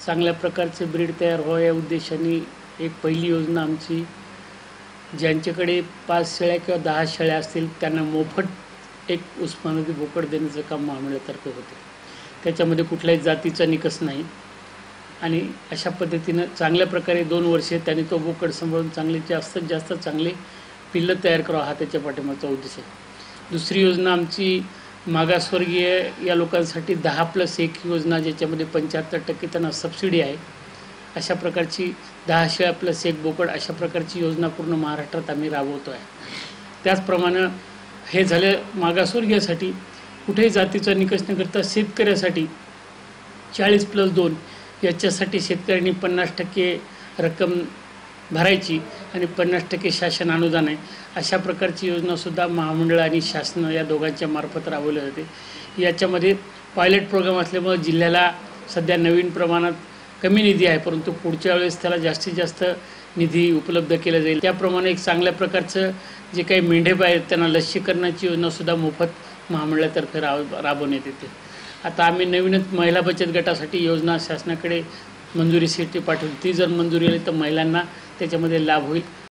चांगल्या प्रकारचे ब्रीड तयार व्हावं या उद्देशाने एक पहिली योजना आमची, ज्यांच्याकडे 5 शेळ्या किंवा 10 शेळ्या असतील त्यांना मोफत एक उस्मानाबादी बोकड देण्याचं काम महामंडळातर्फे होते. त्याच्यामध्ये कुठल्याही जातीचा निकष नाही आणि अशा पद्धतीनं चांगल्या प्रकारे 2 वर्षे त्यांनी तो बोकड सांभाळून जास्तीत जास्त चांगले पिल्लं तयार करावं हा त्याच्या पाठीमागचा उद्देश आहे. दुसरी योजना आमची मागासवर्गीय या लोकांसाठी 10+1 योजना, ज्याच्यामध्ये 75% त्यांना सबसिडी आहे. अशा प्रकारची 10 शेळ्या + 1 बोकड अशा प्रकारची योजना पूर्ण महाराष्ट्रात आम्ही राबवतो आहे. त्याचप्रमाणे हे झाले मागासवर्गीयासाठी. कुठेही जातीचा निकष न करता शेतकऱ्यासाठी 40+2 याच्यासाठी शेतकऱ्यांनी 50% रक्कम भरायची आणि 50% शासन अनुदान आहे. अशा प्रकारची योजनासुद्धा महामंडळ आणि शासन या दोघांच्या मार्फत राबवली जाते. याच्यामध्ये पायलट प्रोग्राम असल्यामुळे जिल्ह्याला सध्या नवीन प्रमाणात कमी निधी आहे, परंतु पुढच्या वेळेस त्याला जास्तीत जास्त निधी उपलब्ध केला जाईल. त्याप्रमाणे एक चांगल्या प्रकारचं जे काही मेंढेपाय आहेत त्यांना लसीकरणाची योजनासुद्धा मोफत महामंडळातर्फे राबवण्यात येते. आता आम्ही नवीनच महिला बचत गटासाठी योजना शासनाकडे मंजुरीसाठी पाठवली. ती जर मंजुरी आली तर महिलांना त्याच्यामध्ये लाभ होईल.